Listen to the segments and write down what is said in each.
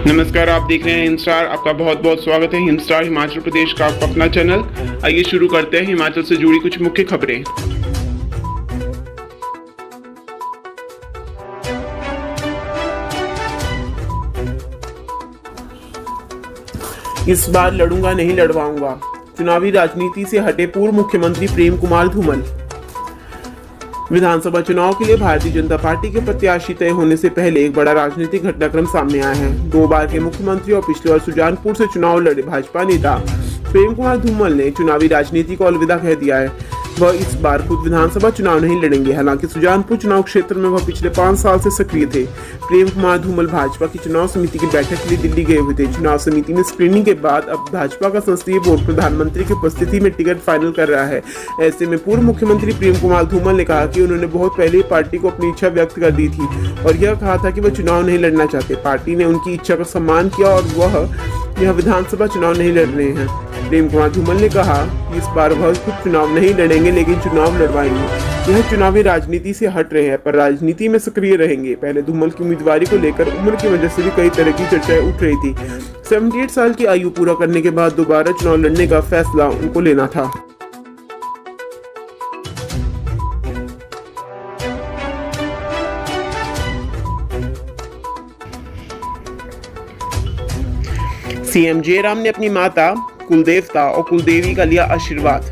नमस्कार, आप देख रहे हैं हिमस्टार। आपका बहुत बहुत स्वागत है। हिमस्टार हिमाचल प्रदेश का आपका अपना चैनल। आइए शुरू करते हैं हिमाचल से जुड़ी कुछ मुख्य खबरें। इस बार लड़ूंगा नहीं लड़वाऊंगा, चुनावी राजनीति से हटे पूर्व मुख्यमंत्री प्रेम कुमार धूमल। विधानसभा चुनाव के लिए भारतीय जनता पार्टी के प्रत्याशी तय होने से पहले एक बड़ा राजनीतिक घटनाक्रम सामने आया है। 2 बार के मुख्यमंत्री और पिछले बार सुजानपुर से चुनाव लड़े भाजपा नेता प्रेम कुमार धूमल ने चुनावी राजनीति को अलविदा कह दिया है। वह इस बार खुद विधानसभा चुनाव नहीं लड़ेंगे। हालांकि सुजानपुर चुनाव क्षेत्र में वह पिछले 5 साल से सक्रिय थे। प्रेम कुमार धूमल भाजपा की चुनाव समिति की बैठक के लिए दिल्ली गए हुए थे। चुनाव समिति में स्क्रीनिंग के बाद अब भाजपा का संसदीय बोर्ड प्रधानमंत्री की उपस्थिति में टिकट फाइनल कर रहा है। ऐसे में पूर्व मुख्यमंत्री प्रेम कुमार धूमल ने कहा कि उन्होंने बहुत पहले ही पार्टी को अपनी इच्छा व्यक्त कर दी थी और यह कहा था कि वह चुनाव नहीं लड़ना चाहते। पार्टी ने उनकी इच्छा का सम्मान किया और वह यह विधानसभा चुनाव नहीं लड़ रहे हैं। प्रेम कुमार धूमल ने कहा कि इस बार वह खुद चुनाव नहीं लड़ेंगे, लेकिन चुनाव लड़वाएंगे। यह चुनावी राजनीति से हट रहे हैं पर राजनीति में सक्रिय रहेंगे। पहले धूमल की उम्मीदवारी को लेकर उम्र की वजह से भी कई तरह की चर्चाएं उठ रही थी। 78 साल की आयु पूरा करने के बाद दोबारा चुनाव लड़ने का फैसला उनको लेना था। सीएम जयराम ने अपनी माता कुलदेवता और कुलदेवी का लिया आशीर्वाद।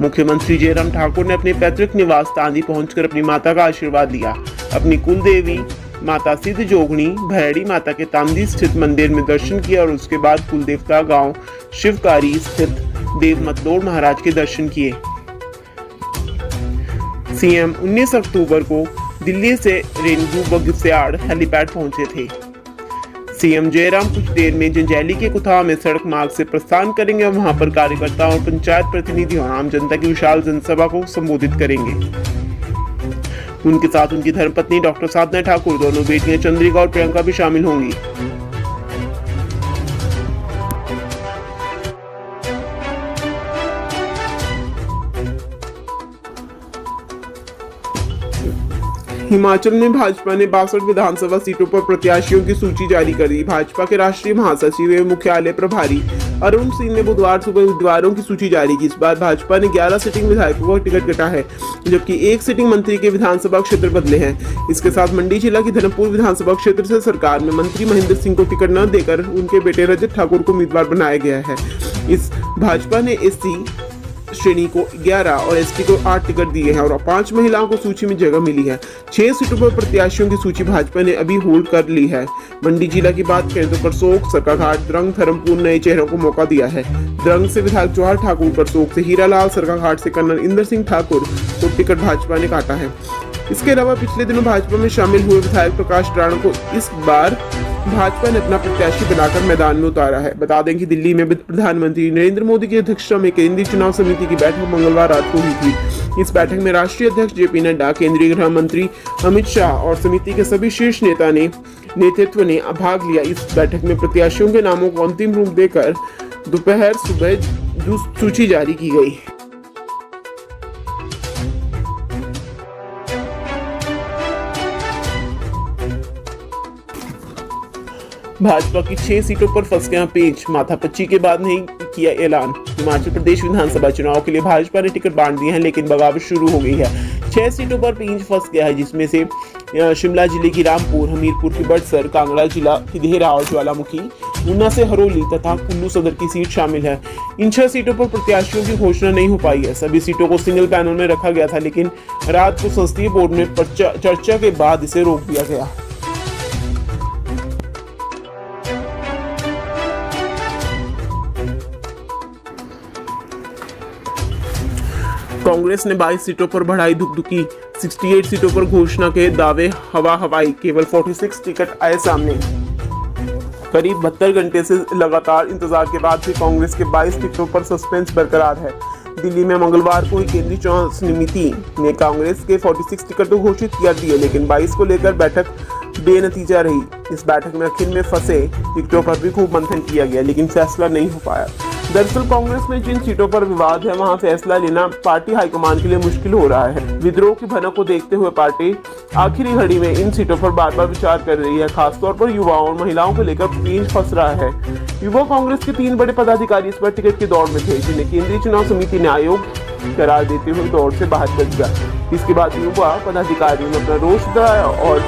मुख्यमंत्री जयराम ठाकुर ने अपने पैतृक निवास तांदी पहुंचकर अपनी माता का आशीर्वाद लिया। अपनी कुलदेवी माता सिद्ध जोगणी भैरड़ी माता के तांदी स्थित मंदिर में दर्शन किया और उसके बाद कुलदेवता गांव शिवकारी स्थित देव मतलोड़ महाराज के दर्शन किए। सीएम 19 अक्टूबर को दिल्ली से रेणुकू बगस्याड़ हेलीपैड पहुंचे थे। सीएम जयराम कुछ देर में जंजैली के कुथाव में सड़क मार्ग से प्रस्थान करेंगे और वहां पर कार्यकर्ताओं और पंचायत प्रतिनिधियों और आम जनता की विशाल जनसभा को संबोधित करेंगे। उनके साथ उनकी धर्मपत्नी डॉक्टर साधना ठाकुर, दोनों बेटियां चंद्रिका और प्रियंका भी शामिल होंगी। हिमाचल में भाजपा ने 62 विधानसभा सीटों पर प्रत्याशियों की सूची जारी कर दी। भाजपा के राष्ट्रीय महासचिव एवं मुख्यालय प्रभारी अरुण सिंह ने बुधवार सुबह उम्मीदवारों की सूची जारी की। इस बार भाजपा ने 11 सिटिंग विधायकों का टिकट कटा है, जबकि 1 सिटिंग मंत्री के विधानसभा क्षेत्र बदले हैं। इसके साथ मंडी जिला की धर्मपुर विधानसभा क्षेत्र से सरकार में मंत्री महेंद्र सिंह को टिकट न देकर उनके बेटे रजत ठाकुर को उम्मीदवार बनाया गया है। इस भाजपा ने एससी श्रेणी को 11 और एसटी को 8 टिकट दिए हैं और 5 महिलाओं को सूची में जगह मिली है। 6 सीटों पर प्रत्याशियों की सूची भाजपा ने अभी होल्ड कर ली है। मंडी जिला की बात करें तो करसोग, सरकाघाट, द्रंग, धर्मपुर नए चेहरों को मौका दिया है। द्रंग से विधायक जवाहर ठाकुर, करसोग से हीरालाल, सरकाघाट से कर्नल इंदर सिंह ठाकुर को टिकट भाजपा ने काटा है। इसके अलावा पिछले दिनों भाजपा में शामिल हुए विधायक प्रकाश राणा को इस बार भाजपा ने अपना प्रत्याशी बनाकर मैदान में उतारा है। बता दें कि दिल्ली में प्रधानमंत्री नरेंद्र मोदी की अध्यक्षता में केंद्रीय चुनाव समिति की बैठक मंगलवार रात को हुई थी। इस बैठक में राष्ट्रीय अध्यक्ष जेपी नड्डा, केंद्रीय गृह मंत्री अमित शाह और समिति के सभी शीर्ष नेतृत्व ने भाग लिया। इस बैठक में प्रत्याशियों के नामों को अंतिम रूप देकर दोपहर सुबह सूची जारी की गई। भाजपा की 6 सीटों पर फंस गया पेच, माथापच्ची के बाद नहीं किया ऐलान। हिमाचल प्रदेश विधानसभा चुनाव के लिए भाजपा ने टिकट बांट दिए हैं, लेकिन बगावत शुरू हो गई है। 6 सीटों पर पेंच फंस गया है, जिसमें से शिमला जिले की रामपुर, हमीरपुर की बड़सर, कांगड़ा जिला की देहरा और ज्वालामुखी, ऊना से हरोली तथा कुल्लू सदर की सीट शामिल है। इन 6 सीटों पर प्रत्याशियों की घोषणा नहीं हो पाई है। सभी सीटों को सिंगल पैनल में रखा गया था, लेकिन रात को संसदीय बोर्ड में चर्चा के बाद इसे रोक दिया गया। कांग्रेस ने 22 सीटों पर बढ़ाई धुकधुकी, 68 सीटों पर घोषणा के दावे हवा हवाई, केवल 46 टिकट आए सामने। करीब 72 घंटे से लगातार इंतजार के बाद भी कांग्रेस के 22 टिकटों पर सस्पेंस बरकरार है। दिल्ली में मंगलवार को ही केंद्रीय चुनाव समिति ने कांग्रेस के 46 टिकट तो घोषित कर दिए, लेकिन 22 को लेकर बैठक बेनतीजा रही। इस बैठक में आखिर में फंसे टिकटों पर भी खूब मंथन किया गया, लेकिन फैसला नहीं हो पाया। दरअसल कांग्रेस में जिन सीटों पर विवाद है वहां फैसला लेना पार्टी हाईकमान के लिए मुश्किल हो रहा है। विद्रोह की भनक को देखते हुए पार्टी आखिरी घड़ी में इन सीटों पर बार बार विचार कर रही है। खासतौर पर युवाओं और महिलाओं को लेकर पेंच फंस रहा है। युवा कांग्रेस के 3 बड़े पदाधिकारी इस पर टिकट की दौड़ में थे, जिन्हें केंद्रीय चुनाव समिति ने आयोग करार देते हुए दौड़ से बाहर कर दिया। इसके बाद युवा पदाधिकारियों ने अपना रोष दिखाया और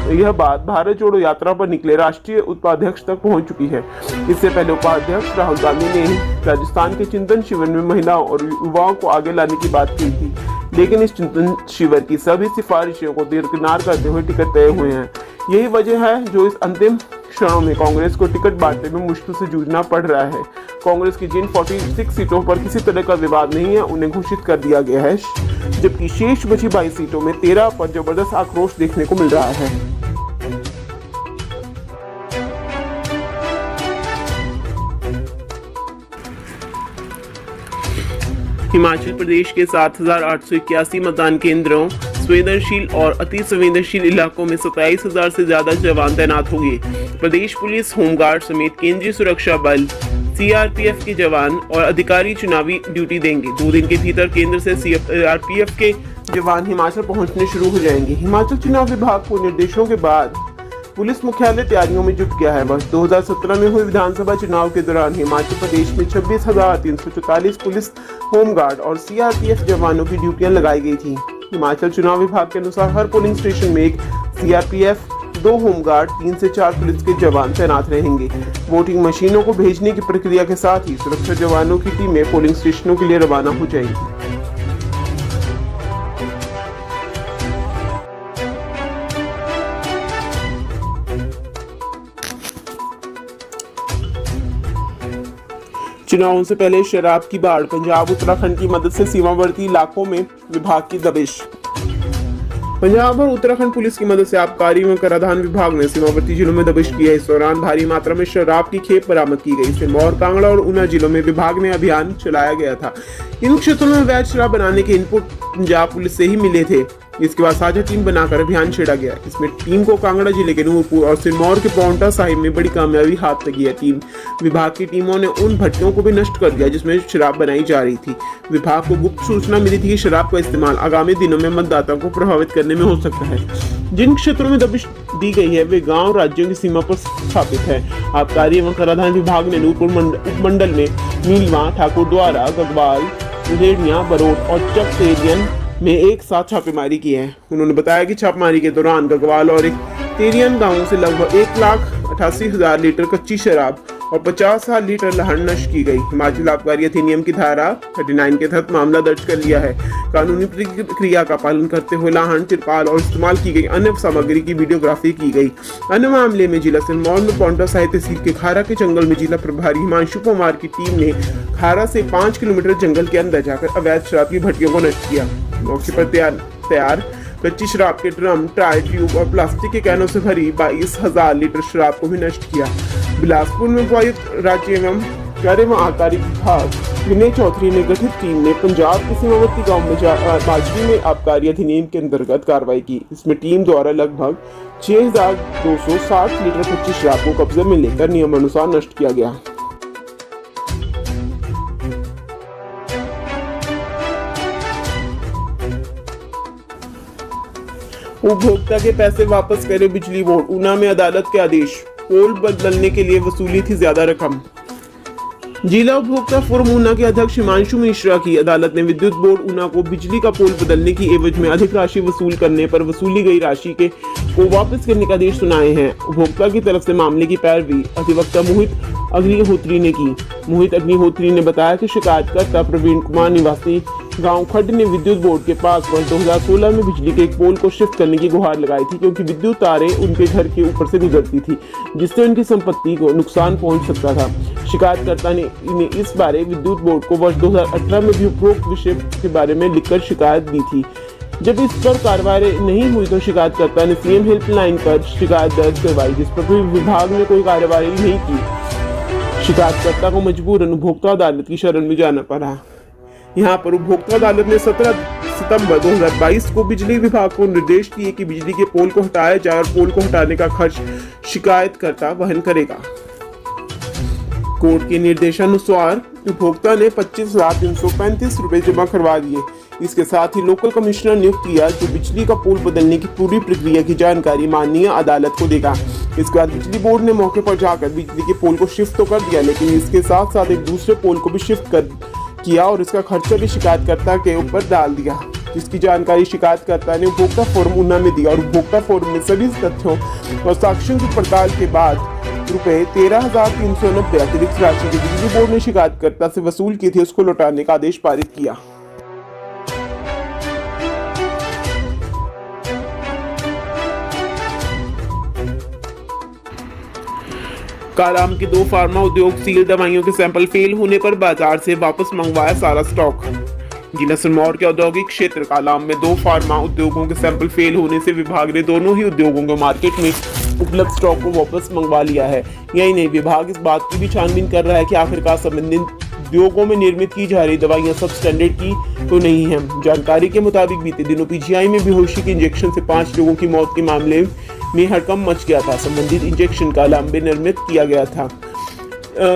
यह बात भारत जोड़ो यात्रा पर निकले राष्ट्रीय उपाध्यक्ष तक पहुंच चुकी है। इससे पहले उपाध्यक्ष राहुल गांधी ने राजस्थान के चिंतन शिविर में महिलाओं और युवाओं को आगे लाने की बात की थी, लेकिन इस चिंतन शिविर की सभी सिफारिशों को दरकिनार करते हुए टिकट तय हुए हैं। यही वजह है जो इस अंतिम क्षणों में कांग्रेस को टिकट बांटने में मुश्किल से जूझना पड़ रहा है। कांग्रेस की जिन 46 सीटों पर किसी तरह का विवाद नहीं है उन्हें घोषित कर दिया गया है, जबकि शेष बची 22 सीटों में 13 पर जबरदस्त आक्रोश देखने को मिल रहा है। हिमाचल प्रदेश के 7,881 मतदान केंद्रों, संवेदनशील और अति संवेदनशील इलाकों में 27,000 से ज्यादा जवान तैनात होंगे। प्रदेश पुलिस, होमगार्ड समेत केंद्रीय सुरक्षा बल, सीआरपीएफ के जवान और अधिकारी चुनावी ड्यूटी देंगे। 2 दिन के भीतर केंद्र से सीआरपीएफ के जवान हिमाचल पहुंचने शुरू हो जाएंगे। हिमाचल चुनाव विभाग को निर्देशों के बाद पुलिस मुख्यालय तैयारियों में जुट गया है। वर्ष 2017 में हुए विधानसभा चुनाव के दौरान हिमाचल प्रदेश में 26,344 पुलिस, होमगार्ड और सीआरपीएफ जवानों की ड्यूटियां लगाई गई थी। हिमाचल चुनाव विभाग के अनुसार हर पोलिंग स्टेशन में 1 सीआरपीएफ, 2 होमगार्ड, 3 से 4 पुलिस के जवान तैनात रहेंगे। वोटिंग मशीनों को भेजने की प्रक्रिया के साथ ही सुरक्षा जवानों की टीमें पोलिंग स्टेशनों के लिए रवाना हो जाएंगी। चुनावों से पहले शराब की बाढ़, पंजाब उत्तराखंड की मदद से सीमावर्ती इलाकों में विभाग की दबिश। पंजाब और उत्तराखंड पुलिस की मदद से आबकारी एवं कराधान विभाग ने सीमावर्ती जिलों में दबिश की है। इस दौरान भारी मात्रा में शराब की खेप बरामद की गई। सिरमौर, कांगड़ा और ऊना जिलों में विभाग ने अभियान चलाया गया था। इन क्षेत्रों में अवैध शराब बनाने के इनपुट पंजाब पुलिस से ही मिले थे। इसके बाद साझा टीम बनाकर अभियान छेड़ा गया। इसमें टीम को कांगड़ा जिले के नूरपुर और सिरमौर के पांवटा साहिब में बड़ी कामयाबी हाथ लगी है। टीम विभाग की टीमों ने उन भट्टियों को भी नष्ट कर दिया जिसमें शराब बनाई जा रही थी। विभाग को गुप्त सूचना मिली थी कि शराब का इस्तेमाल आगामी दिनों में मतदाताओं को प्रभावित करने में हो सकता है। जिन क्षेत्रों में दबिश दी गई है वे गाँव राज्यों की सीमा पर स्थापित है। आबकारी एवं कराधान विभाग ने नूरपुर उपमंडल में नीलवा, ठाकुरद्वारा, गगवाल, उदेड़िया, बरोट और चक तेरियन में एक साथ छापेमारी की है। उन्होंने बताया कि छापेमारी के दौरान गगवाल और एक तेरियन गांवों से लगभग 1,88,000 लीटर कच्ची शराब और 50,000 लीटर लहण नष्ट की गई। हिमाचल आबकारी अधिनियम की धारा 39 के तहत मामला दर्ज कर लिया है। कानूनी प्रक्रिया का पालन करते हुए लाहन, तिरपाल और इस्तेमाल की गई अन्य सामग्री की वीडियोग्राफी की गई। अन्य मामले में जिला सिरमौर में पांवटा साहिब तहसील के खारा के जंगल में जिला प्रभारी हिमांशु कुमार की टीम ने खारा से 5 किलोमीटर जंगल के अंदर जाकर अवैध शराब की भट्टियों को नष्ट किया। मौके पर तैयार कच्ची शराब के ड्रम, टायर, ट्यूब और प्लास्टिक के कैनों से भरी 22,000 लीटर शराब को भी नष्ट किया। बिलासपुर में उपायुक्त राज्य एवं कर एवं आबकारी विभाग विनय चौधरी ने गठित टीम ने पंजाब के सीमावर्ती गांव में माजरी में आबकारी अधिनियम के अंतर्गत कार्रवाई की। इसमें टीम द्वारा लगभग 6,260 लीटर कच्ची शराब को कब्जे में लेकर नियमानुसार नष्ट किया गया। उपभोक्ता के पैसे वापस करे बिजली बोर्ड, ऊना में अदालत के आदेश। पोल बदलने के लिए वसूली थी ज्यादा रकम। जिला उपभोक्ता फोरम ऊना के अध्यक्ष हिमांशु मिश्रा की अदालत ने विद्युत बोर्ड ऊना को बिजली का पोल बदलने की एवज में अधिक राशि वसूल करने पर वसूली गई राशि को वापस करने का आदेश सुनाए हैं। उपभोक्ता की तरफ से मामले की पैरवी अधिवक्ता मोहित अग्निहोत्री ने की। मोहित अग्निहोत्री ने बताया कि शिकायतकर्ता प्रवीण कुमार निवासी गांव खड्ड ने विद्युत बोर्ड के पास वर्ष 2016 में बिजली के एक पोल को शिफ्ट करने की गुहार लगाई थी, क्योंकि विद्युत तारें उनके घर के ऊपर से गुजरती थी, जिससे उनकी संपत्ति को नुकसान पहुंच सकता था। शिकायतकर्ता ने इस बारे विद्युत बोर्ड को वर्ष 2018 में भी उपरोक्त विषय के बारे में लिखकर शिकायत दी थी। जब इस पर कार्रवाई नहीं हुई तो शिकायतकर्ता ने सीएम हेल्पलाइन पर शिकायत दर्ज करवाई, जिस पर भी विभाग ने कोई कार्रवाई नहीं की। शिकायतकर्ता को मजबूरन उपभोक्ता अदालत की शरण में जाना पड़ा। यहाँ पर उपभोक्ता अदालत ने 17 सितंबर 2022 को बिजली विभाग को निर्देश दिए कि बिजली के पोल को हटाया जाए और पोल को हटाने का खर्च शिकायतकर्ता वहन करेगा। कोर्ट के निर्देशानुसार उपभोक्ता ने 25,335 रुपए जमा करवा दिए। इसके साथ ही लोकल कमिश्नर नियुक्त किया जो बिजली का पोल बदलने की पूरी प्रक्रिया की जानकारी माननीय अदालत को देगा। इसके बाद बिजली बोर्ड ने मौके पर जाकर बिजली के पोल को शिफ्ट तो कर दिया, लेकिन इसके साथ साथ एक दूसरे पोल को भी शिफ्ट किया और इसका खर्चा भी शिकायतकर्ता के ऊपर डाल दिया, जिसकी जानकारी शिकायतकर्ता ने उपभोक्ता फोरम ऊना में दी और उपभोक्ता फोरम ने सभी तथ्यों और साक्ष्यों की पड़ताल के बाद रुपए 13,390 अतिरिक्त राशि की बिजली बोर्ड ने शिकायतकर्ता से वसूल की थी उसको लौटाने का आदेश पारित किया। कालाम के 2 फार्मा उद्योग सील दवाइयों के सैंपल फेल होने पर बाजार से वापस मंगवाया सारा स्टॉक। जिला सिरमौर के औद्योगिक क्षेत्र कालाम में 2 फार्मा उद्योगों के सैंपल फेल होने से विभाग ने दोनों ही उद्योगों को मार्केट में उपलब्ध स्टॉक को वापस मंगवा लिया है। यही नहीं, विभाग इस बात की भी छानबीन कर रहा है कि आखिरकार संबंधित उद्योगों में निर्मित की जा रही दवाइयां सब स्टैंडर्ड की तो नहीं है। जानकारी के मुताबिक बीते दिनों पीजीआई में बेहोशी के इंजेक्शन से 5 लोगों की मौत के मामले में हड़कंप मच गया था। संबंधित इंजेक्शन कालाम में निर्मित किया गया था।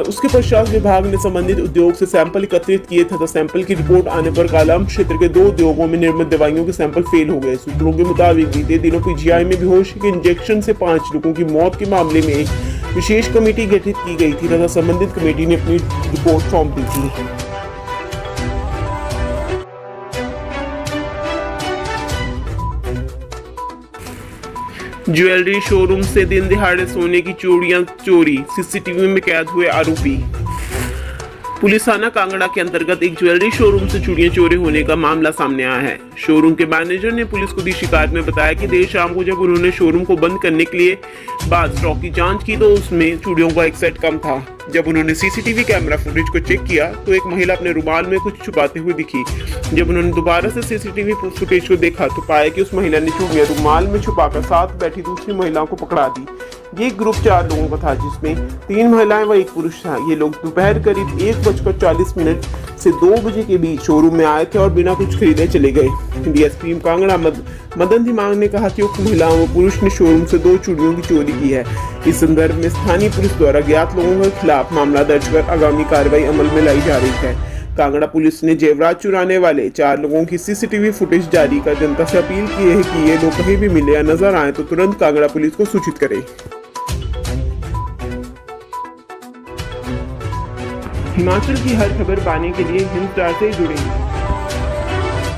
उसके पश्चात विभाग ने संबंधित उद्योग से सैंपल एकत्रित किए तथा सैंपल की रिपोर्ट आने पर कालाम क्षेत्र के 2 उद्योगों में निर्मित दवाइयों के सैंपल फेल हो गए। सूत्रों के मुताबिक बीते दिनों पीजीआई में बेहोशी के इंजेक्शन से 5 लोगों की मौत के मामले में एक विशेष कमेटी गठित की गई थी तथा संबंधित कमेटी ने अपनी रिपोर्ट सौंप दी थी। ज्वेलरी शोरूम से दिन दिहाड़े सोने की चूड़ियां चोरी, सीसीटीवी में कैद हुए आरोपी। पुलिस थाना कांगड़ा के अंतर्गत एक ज्वेलरी शोरूम से चूड़ियां चोरी होने का मामला सामने आया है। शोरूम के मैनेजर ने पुलिस को दी शिकायत में बताया कि देर शाम को जब उन्होंने शोरूम को बंद करने के लिए बाद स्टॉक की जांच की तो उसमें चूड़ियों का एक सेट कम था। जब उन्होंने सीसीटीवी कैमरा फुटेज को चेक किया तो एक महिला अपने रुमाल में कुछ छुपाते हुए दिखी। जब उन्होंने दोबारा से सीसीटीवी फुटेज को देखा तो पाया कि उस महिला ने चूड़ियां रुमाल में छुपाकर साथ बैठी दूसरी महिलाओं को पकड़ा दी। ये ग्रुप 4 लोगों का था, जिसमें 3 महिलाएं व 1 पुरुष था। ये लोग दोपहर करीब 1:40 से 2 बजे के बीच शोरूम में आए थे और बिना कुछ खरीदे चले गए। डीएसपी कांगड़ा मदन दिमाग ने कहा कि उक्त महिलाओं व पुरुष ने शोरूम से 2 चूड़ियों की चोरी की है। इस संदर्भ में स्थानीय पुलिस द्वारा ज्ञात लोगों के खिलाफ मामला दर्ज कर आगामी कार्रवाई अमल में लाई जा रही है। कांगड़ा पुलिस ने जेवरात चुराने वाले 4 लोगों की सीसीटीवी फुटेज जारी कर जनता से अपील की है कि ये लोग कहीं भी मिले या नजर आए तो तुरंत कांगड़ा पुलिस को सूचित करें। हिमाचल की हर खबर पाने के लिए हिंद स्टार से जुड़ें।